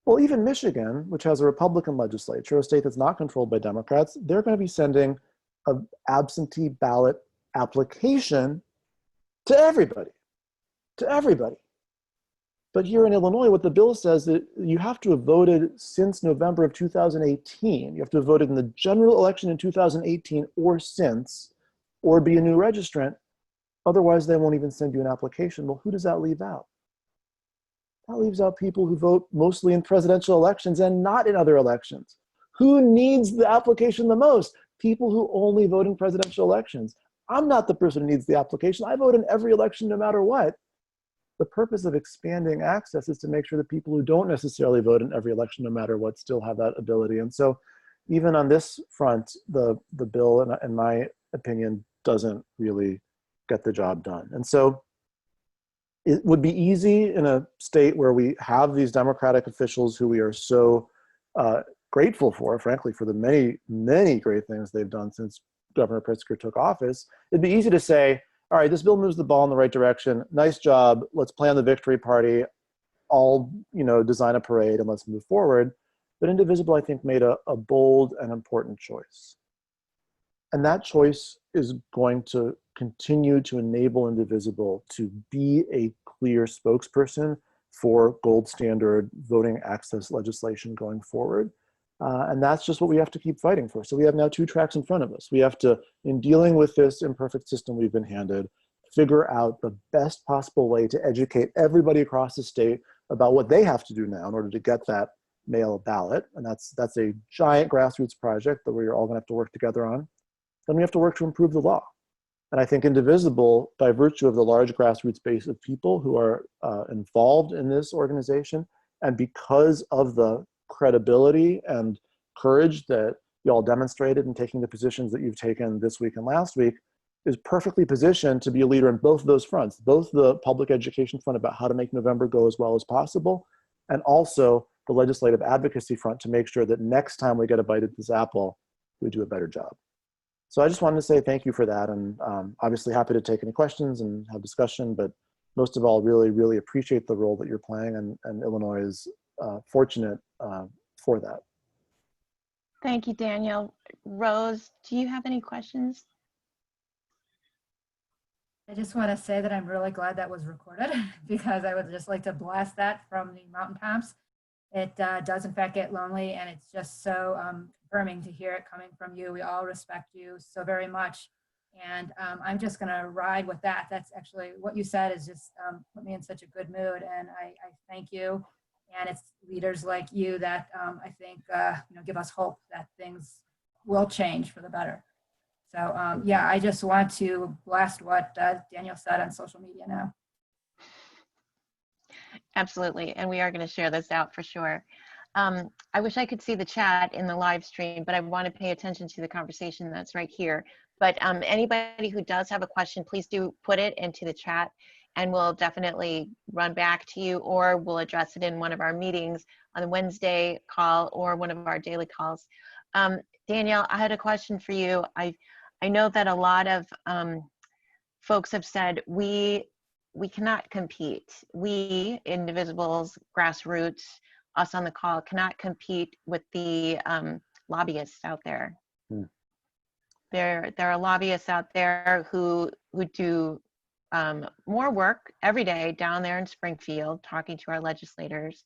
[SPEAKER 4] Well, even Michigan, which has a Republican legislature, a state that's not controlled by Democrats, they're going to be sending an absentee ballot application to everybody, to everybody. But here in Illinois, what the bill says is that you have to have voted since November of 2018. You have to have voted in the general election in 2018 or since, or be a new registrant. Otherwise, they won't even send you an application. Well, who does that leave out? That leaves out people who vote mostly in presidential elections and not in other elections. Who needs the application the most? People who only vote in presidential elections. I'm not the person who needs the application. I vote in every election no matter what. The purpose of expanding access is to make sure that people who don't necessarily vote in every election no matter what still have that ability. And so even on this front, the bill, in my opinion, doesn't really get the job done. And so it would be easy in a state where we have these Democratic officials who we are so grateful for, frankly, for the many, many great things they've done since Governor Pritzker took office. It'd be easy to say, all right, this bill moves the ball in the right direction. Nice job. Let's plan the victory party. I'll, design a parade and let's move forward. But Indivisible, I think, made a bold and important choice. And that choice is going to continue to enable Indivisible to be a clear spokesperson for gold standard voting access legislation going forward. And that's just what we have to keep fighting for. So we have now two tracks in front of us. We have to, in dealing with this imperfect system we've been handed, figure out the best possible way to educate everybody across the state about what they have to do now in order to get that mail ballot. And that's a giant grassroots project that we're all gonna have to work together on. Then we have to work to improve the law. And I think Indivisible, by virtue of the large grassroots base of people who are involved in this organization, and because of the credibility and courage that you all demonstrated in taking the positions that you've taken this week and last week, is perfectly positioned to be a leader in both of those fronts, both the public education front about how to make November go as well as possible, and also the legislative advocacy front to make sure that next time we get a bite at this apple, we do a better job. So I just wanted to say thank you for that, and obviously happy to take any questions and have discussion, but most of all, really, really appreciate the role that you're playing, and Illinois is fortunate for that.
[SPEAKER 1] Thank you, Daniel. Rose, do you have any questions?
[SPEAKER 2] I just want to say that I'm really glad that was recorded because I would just like to blast that from the mountaintops. It does in fact get lonely, and it's just so confirming to hear it coming from you. We all respect you so very much. And I'm just going to ride with that. That's actually what you said is just put me in such a good mood. And I thank you. And it's leaders like you that I think give us hope that things will change for the better. So yeah, I just want to blast what Daniel said on social media now.
[SPEAKER 1] Absolutely, and we are going to share this out for sure. I wish I could see the chat in the live stream, but I want to pay attention to the conversation that's right here. But anybody who does have a question, please do put it into the chat, and we'll definitely run back to you, or we'll address it in one of our meetings on the Wednesday call or one of our daily calls. Danielle, I had a question for you. I know that a lot of folks have said we cannot compete. We, Indivisibles, grassroots, us on the call, cannot compete with the lobbyists out there. Mm. There are lobbyists out there who do more work every day down there in Springfield talking to our legislators,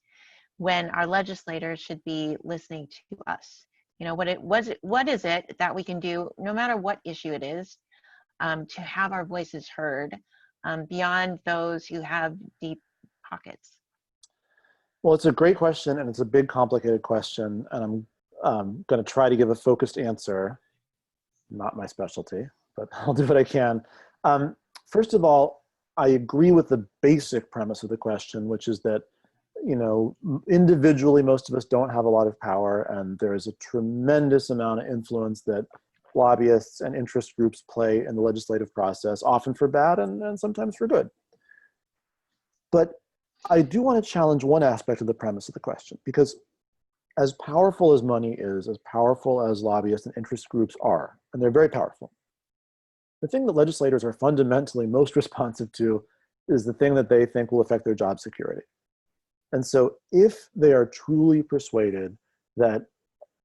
[SPEAKER 1] when our legislators should be listening to us. What is it that we can do, no matter what issue it is, to have our voices heard beyond those who have deep pockets?
[SPEAKER 4] Well, it's a great question, and it's a big, complicated question, and I'm going to try to give a focused answer. Not my specialty, but I'll do what I can. First of all, I agree with the basic premise of the question, which is that individually, most of us don't have a lot of power, and there is a tremendous amount of influence that lobbyists and interest groups play in the legislative process, often for bad and sometimes for good. But I do want to challenge one aspect of the premise of the question, because as powerful as money is, as powerful as lobbyists and interest groups are, and they're very powerful, the thing that legislators are fundamentally most responsive to is the thing that they think will affect their job security. And so if they are truly persuaded that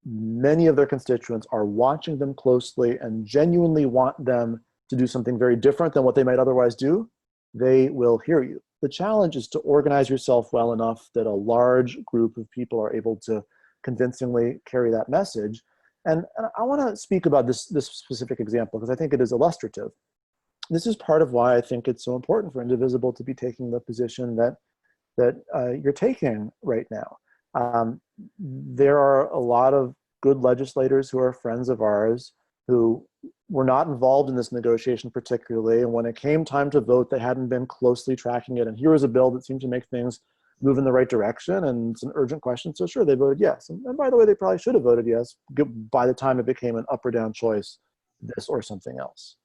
[SPEAKER 4] many of their constituents are watching them closely and genuinely want them to do something very different than what they might otherwise do, they will hear you. The challenge is to organize yourself well enough that a large group of people are able to convincingly carry that message. And I want to speak about this specific example because I think it is illustrative. This is part of why I think it's so important for Indivisible to be taking the position that you're taking right now. There are a lot of good legislators who are friends of ours who were not involved in this negotiation particularly, and when it came time to vote, they hadn't been closely tracking it, and here was a bill that seemed to make things move in the right direction, and it's an urgent question, so sure, they voted yes. And by the way, they probably should have voted yes by the time it became an up or down choice, this or something else.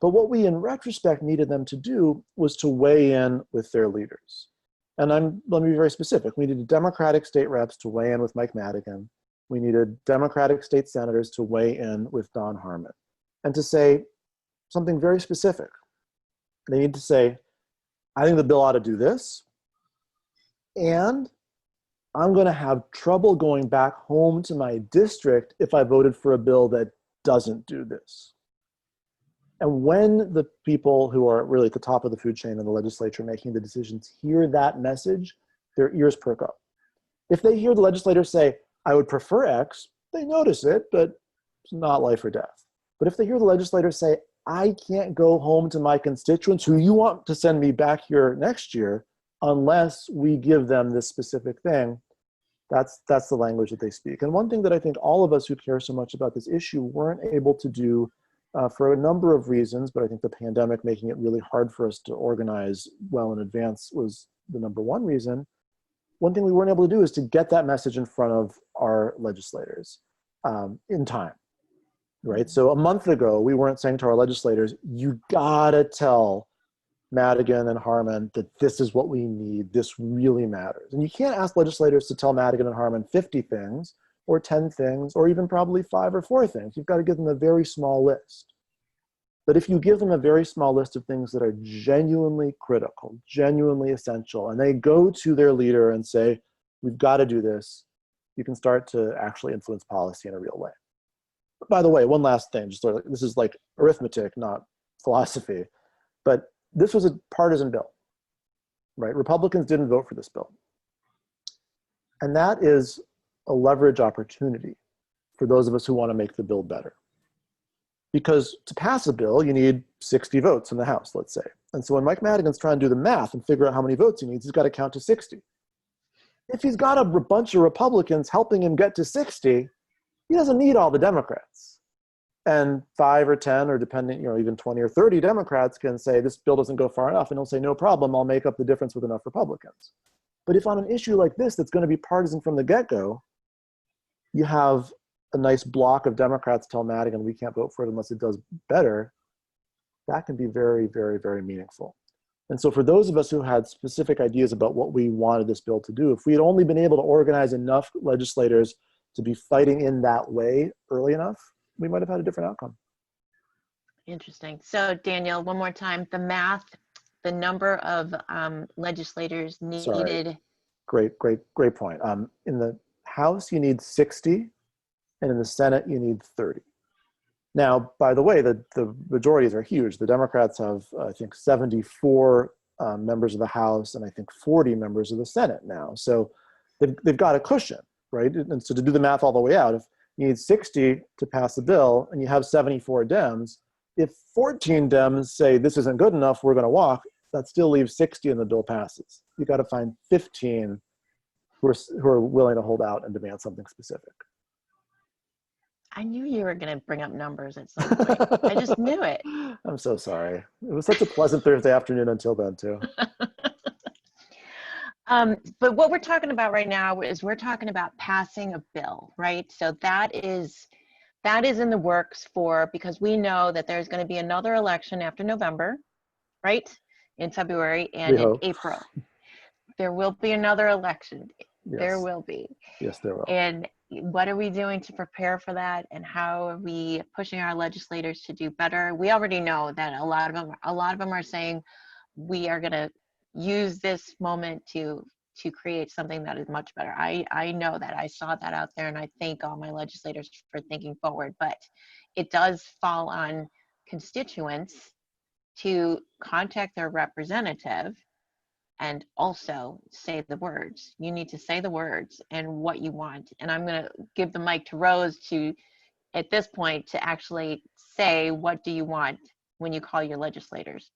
[SPEAKER 4] But what we in retrospect needed them to do was to weigh in with their leaders. And let me be very specific. We needed Democratic state reps to weigh in with Mike Madigan. We needed Democratic state senators to weigh in with Don Harmon and to say something very specific. They need to say, I think the bill ought to do this, and I'm going to have trouble going back home to my district if I voted for a bill that doesn't do this. And when the people who are really at the top of the food chain in the legislature making the decisions hear that message, their ears perk up. If they hear the legislator say, I would prefer X, they notice it, but it's not life or death. But if they hear the legislator say, I can't go home to my constituents who you want to send me back here next year unless we give them this specific thing, that's the language that they speak. And one thing that I think all of us who care so much about this issue weren't able to do for a number of reasons, but I think the pandemic making it really hard for us to organize well in advance was the number one reason. One thing we weren't able to do is to get that message in front of our legislators in time, right? So a month ago, we weren't saying to our legislators, you gotta tell Madigan and Harmon that this is what we need, this really matters. And you can't ask legislators to tell Madigan and Harmon 50 things or 10 things, or even probably 5 or 4 things. You've got to give them a very small list. But if you give them a very small list of things that are genuinely critical, genuinely essential, and they go to their leader and say, we've got to do this, you can start to actually influence policy in a real way. But by the way, one last thing, just sort of, this is like arithmetic, not philosophy, but this was a partisan bill, right? Republicans didn't vote for this bill. And that is a leverage opportunity for those of us who want to make the bill better. Because to pass a bill, you need 60 votes in the House, let's say. And so when Mike Madigan's trying to do the math and figure out how many votes he needs, he's got to count to 60. If he's got a bunch of Republicans helping him get to 60, he doesn't need all the Democrats. And 5 or 10, or depending, even 20 or 30 Democrats can say, this bill doesn't go far enough, and he'll say, no problem, I'll make up the difference with enough Republicans. But if on an issue like this that's going to be partisan from the get-go, you have a nice block of Democrats tell Madigan we can't vote for it unless it does better, that can be very, very, very meaningful. And so for those of us who had specific ideas about what we wanted this bill to do, if we had only been able to organize enough legislators to be fighting in that way early enough, we might have had a different outcome.
[SPEAKER 1] Interesting. So Daniel, one more time, the math, the number of legislators needed.
[SPEAKER 4] Sorry. Great point. In the House, you need 60, and in the Senate, you need 30. Now, by the way, the majorities are huge. The Democrats have, I think, 74 members of the House, and I think 40 members of the Senate now. So they've got a cushion, right? And so to do the math all the way out, if you need 60 to pass a bill, and you have 74 Dems, if 14 Dems say this isn't good enough, we're going to walk, that still leaves 60 and the bill passes. You got to find 15 who are willing to hold out and demand something specific.
[SPEAKER 1] I knew you were going to bring up numbers at some point. I just knew it.
[SPEAKER 4] I'm so sorry. It was such a pleasant Thursday afternoon until then, too.
[SPEAKER 1] But what we're talking about right now is we're talking about passing a bill, right? So that is in the works because we know that there's going to be another election after November, right? In February and in April. There will be another election.
[SPEAKER 4] Yes.
[SPEAKER 1] There will be.
[SPEAKER 4] Yes, there will.
[SPEAKER 1] And what are we doing to prepare for that, and how are we pushing our legislators to do better? We already know that a lot of them are saying we are going to use this moment to create something that is much better. I know that. I saw that out there, and I thank all my legislators for thinking forward. But it does fall on constituents to contact their representative and also say the words. You need to say the words and what you want. And I'm going to give the mic to Rose to, at this point, to actually say, what do you want when you call your legislators?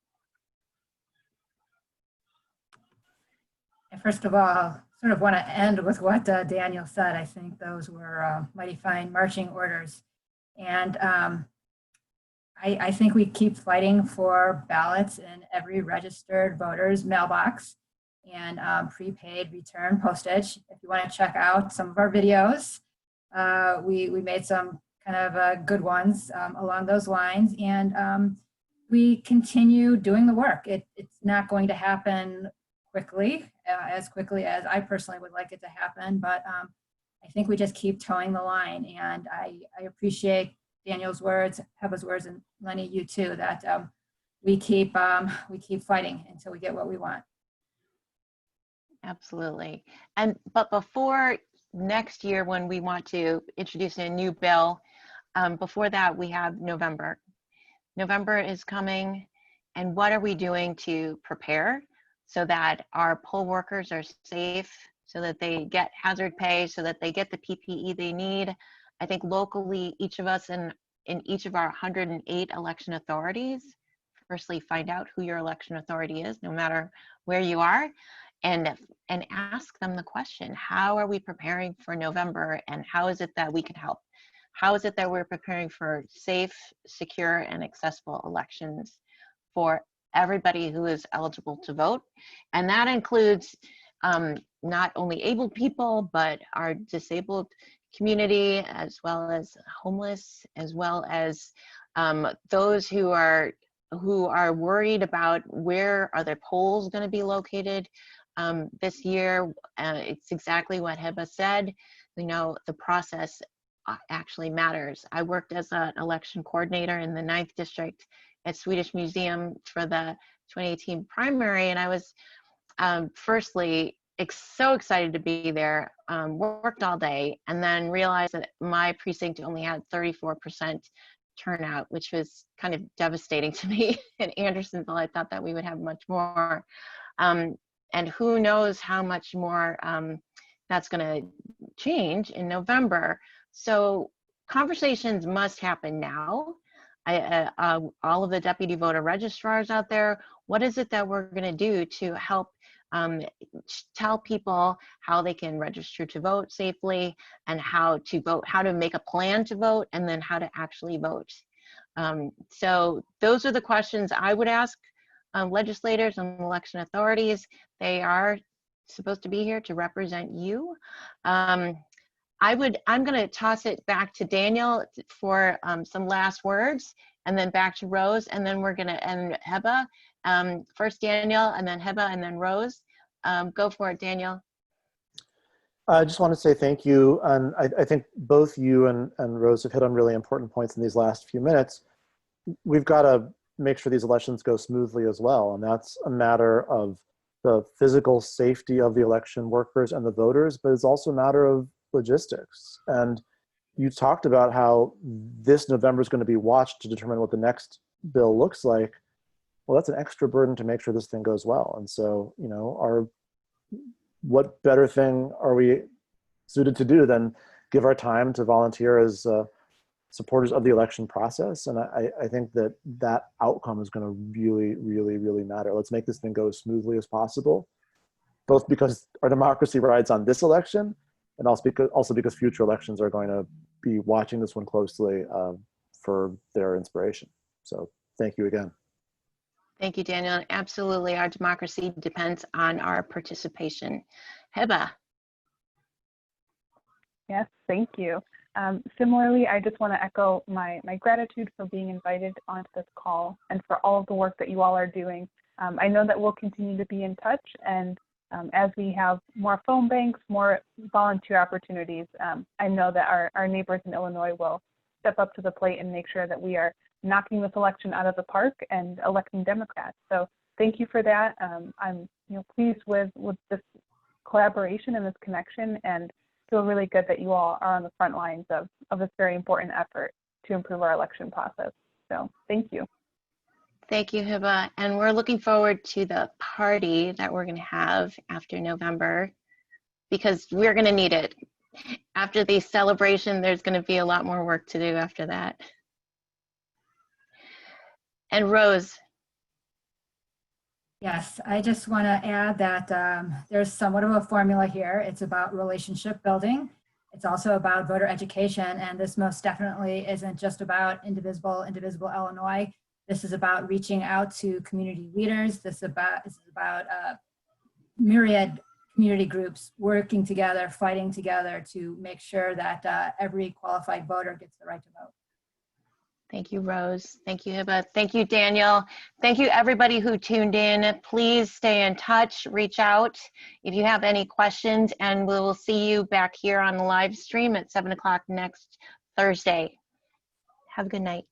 [SPEAKER 2] First of all, sort of want to end with what Daniel said. I think those were mighty fine marching orders. And I think we keep fighting for ballots in every registered voter's mailbox and prepaid return postage. If you want to check out some of our videos, we made some kind of good ones along those lines. And we continue doing the work. It's not going to happen quickly, as quickly as I personally would like it to happen, but I think we just keep towing the line. And I appreciate Daniel's words, Heba's words, and Lenny, you too, that we keep fighting until we get what we want.
[SPEAKER 1] Absolutely. But before next year, when we want to introduce a new bill, before that we have November. November is coming, and what are we doing to prepare so that our poll workers are safe, so that they get hazard pay, so that they get the PPE they need? I think locally, each of us in each of our 108 election authorities, firstly, find out who your election authority is, no matter where you are, and ask them the question, how are we preparing for November, and how is it that we can help? How is it that we're preparing for safe, secure, and accessible elections for everybody who is eligible to vote? And that includes not only able people, but our disabled community, as well as homeless, as well as those who are worried about where are their polls going to be located this year. It's exactly what Heba said. You know, the process actually matters. I worked as an election coordinator in the 9th district at Swedish Museum for the 2018 primary, and I was firstly so excited to be there, worked all day, and then realized that my precinct only had 34% turnout, which was kind of devastating to me. In Andersonville, I thought that we would have much more. And who knows how much more that's going to change in November. So conversations must happen now. All of the deputy voter registrars out there, what is it that we're going to do to help tell people how they can register to vote safely, and how to vote, how to make a plan to vote, and then how to actually vote? So those are the questions I would ask legislators and election authorities. They are supposed to be here to represent you. I'm going to toss it back to Daniel for some last words, and then back to Rose, and then we're going to end Heba. First Daniel, and then Heba, and then Rose. Go for it, Daniel.
[SPEAKER 4] I just want to say thank you. And I think both you and Rose have hit on really important points in these last few minutes. We've got to make sure these elections go smoothly as well. And that's a matter of the physical safety of the election workers and the voters, but it's also a matter of logistics. And you talked about how this November is going to be watched to determine what the next bill looks like. Well, that's an extra burden to make sure this thing goes well. And so, you know, what better thing are we suited to do than give our time to volunteer as supporters of the election process? And I think that outcome is going to really, really, really matter. Let's make this thing go as smoothly as possible, both because our democracy rides on this election, and also because future elections are going to be watching this one closely for their inspiration. So thank you again.
[SPEAKER 1] Thank you, Daniel. Absolutely, our democracy depends on our participation. Heba.
[SPEAKER 3] Yes, thank you. Similarly, I just want to echo my gratitude for being invited onto this call and for all of the work that you all are doing. I know that we'll continue to be in touch, and as we have more phone banks, more volunteer opportunities, I know that our neighbors in Illinois will step up to the plate and make sure that we are knocking this election out of the park and electing Democrats. So thank you for that. I'm pleased with this collaboration and this connection, and feel really good that you all are on the front lines of this very important effort to improve our election process. So thank you.
[SPEAKER 1] Thank you, Hiba. And we're looking forward to the party that we're going to have after November, because we're going to need it. After the celebration, there's going to be a lot more work to do after that. And Rose.
[SPEAKER 2] Yes, I just want to add that there's somewhat of a formula here. It's about relationship building. It's also about voter education, and this most definitely isn't just about Indivisible Illinois. This is about reaching out to community leaders. This is about myriad community groups working together, fighting together to make sure that every qualified voter gets the right to vote.
[SPEAKER 1] Thank you, Rose. Thank you, Hiba. Thank you, Daniel. Thank you, everybody who tuned in. Please stay in touch, reach out if you have any questions, and we will see you back here on the live stream at 7 o'clock next Thursday. Have a good night.